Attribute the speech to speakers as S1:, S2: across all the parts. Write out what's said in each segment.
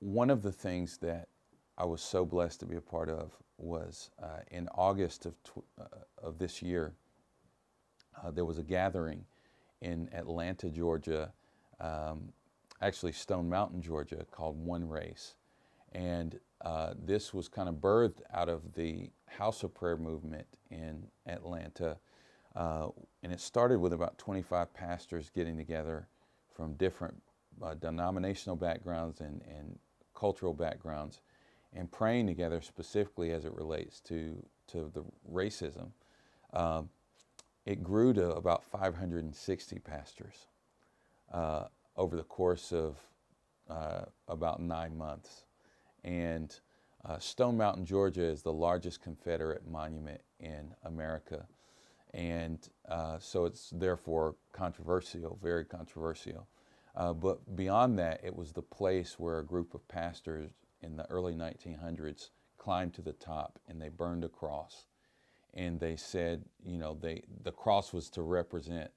S1: one of the things that I was so blessed to be a part of was in August of this year, there was a gathering in Atlanta, Georgia, um, actually Stone Mountain, Georgia, called One Race. And this was kind of birthed out of the House of Prayer movement in Atlanta. Uh, and it started with about 25 pastors getting together from different denominational backgrounds and cultural backgrounds and praying together specifically as it relates to the racism. Um, it grew to about 560 pastors uh, over the course of about 9 months. And Stone Mountain, Georgia is the largest Confederate monument in America. And so it's therefore controversial, very controversial. But beyond that, it was the place where a group of pastors in the early 1900s climbed to the top and they burned a cross. And they said, the cross was to represent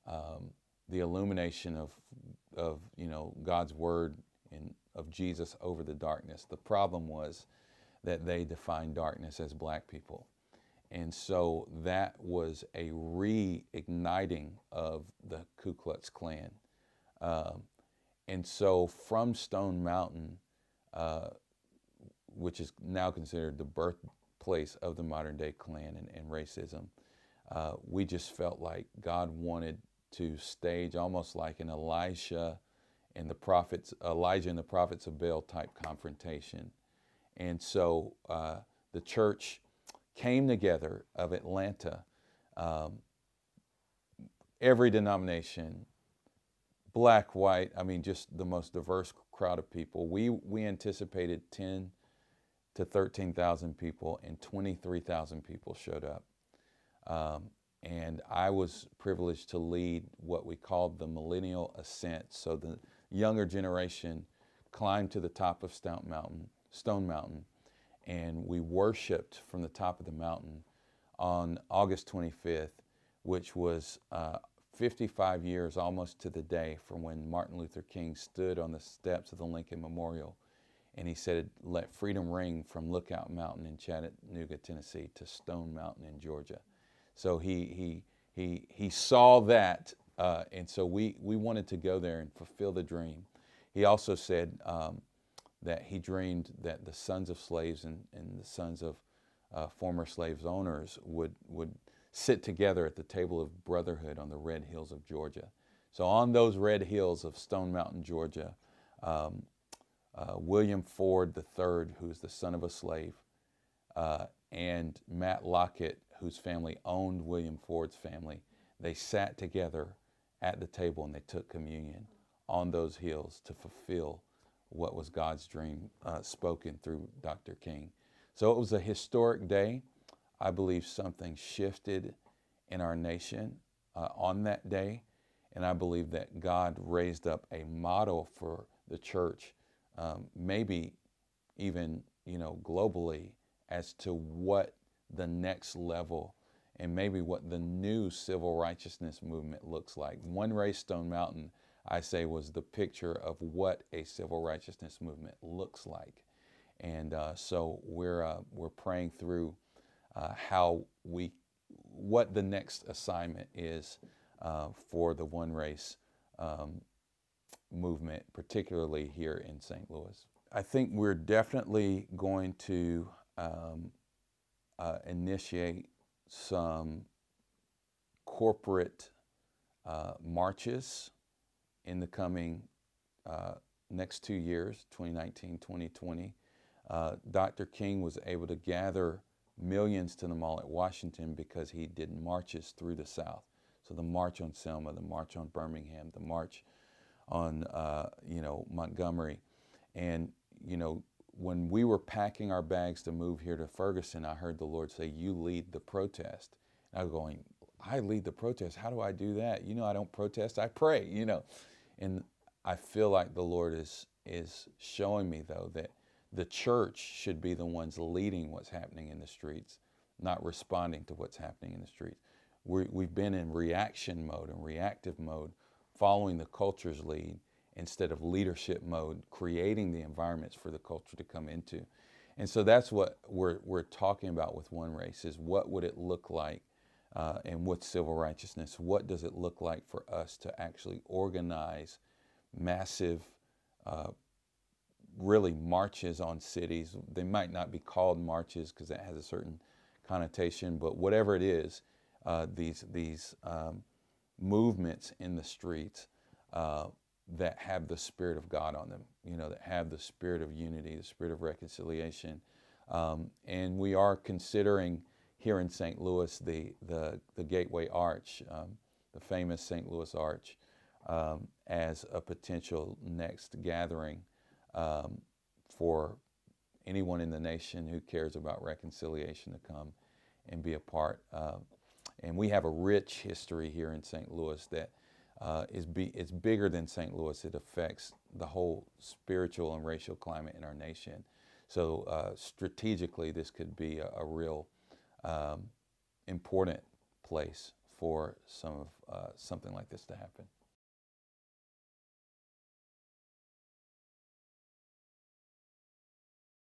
S1: um, the illumination of God's word and of Jesus over the darkness. The problem was that they defined darkness as black people. And so that was a reigniting of the Ku Klux Klan. Um, and so from Stone Mountain, uh, which is now considered the birthplace of the modern day Klan and racism, we just felt like God wanted to stage almost like an Elijah and the prophets of Baal type confrontation. And so the church came together of Atlanta, um, every denomination, black, white, I mean, just the most diverse crowd of people. We anticipated 10 to 13,000 people, and 23,000 people showed up. And I was privileged to lead what we called the Millennial Ascent. So the younger generation climbed to the top of Stone Mountain, and we worshiped from the top of the mountain on August 25th, which was 55 years almost to the day from when Martin Luther King stood on the steps of the Lincoln Memorial and he said, "Let freedom ring from Lookout Mountain in Chattanooga, Tennessee to Stone Mountain in Georgia." So he saw that, and so we wanted to go there and fulfill the dream. He also said that he dreamed that the sons of slaves and the sons of former slaves owners would sit together at the table of brotherhood on the red hills of Georgia. So on those red hills of Stone Mountain, Georgia, um, William Ford III, who's the son of a slave, and Matt Lockett, whose family owned William Ford's family, they sat together at the table and they took communion on those hills to fulfill what was God's dream spoken through Dr. King. So it was a historic day. I believe something shifted in our nation on that day, and I believe that God raised up a model for the church, maybe even globally, as to what the next level and maybe what the new civil righteousness movement looks like. One Race Stone Mountain, I say, was the picture of what a civil righteousness movement looks like. And so we're praying through what the next assignment is for the One Race movement, particularly here in St. Louis. I think we're definitely going to initiate some corporate marches in the coming next 2 years, 2019, 2020. Dr. King was able to gather millions to the Mall at Washington because he did marches through the South. So the March on Selma, the March on Birmingham, the March on Montgomery. And when we were packing our bags to move here to Ferguson, I heard the Lord say, "You lead the protest." And I was going, "I lead the protest? How do I do that? I don't protest, I pray, And I feel like the Lord is showing me, though, that the church should be the ones leading what's happening in the streets, not responding to what's happening in the streets. We've been in reaction mode and reactive mode, following the culture's lead, instead of leadership mode, creating the environments for the culture to come into. And so that's what we're talking about with One Race, is what would it look like, and with civil righteousness, what does it look like for us to actually organize massive, really marches on cities. They might not be called marches because that has a certain connotation, but whatever it is, these movements in the streets that have the Spirit of God on them, that have the spirit of unity, the spirit of reconciliation. And we are considering here in St. Louis the Gateway Arch, the famous St. Louis Arch, as a potential next gathering for anyone in the nation who cares about reconciliation to come and be a part. And we have a rich history here in St. Louis that it's bigger than St. Louis. It affects the whole spiritual and racial climate in our nation. So strategically, this could be a real important place for something like this to happen.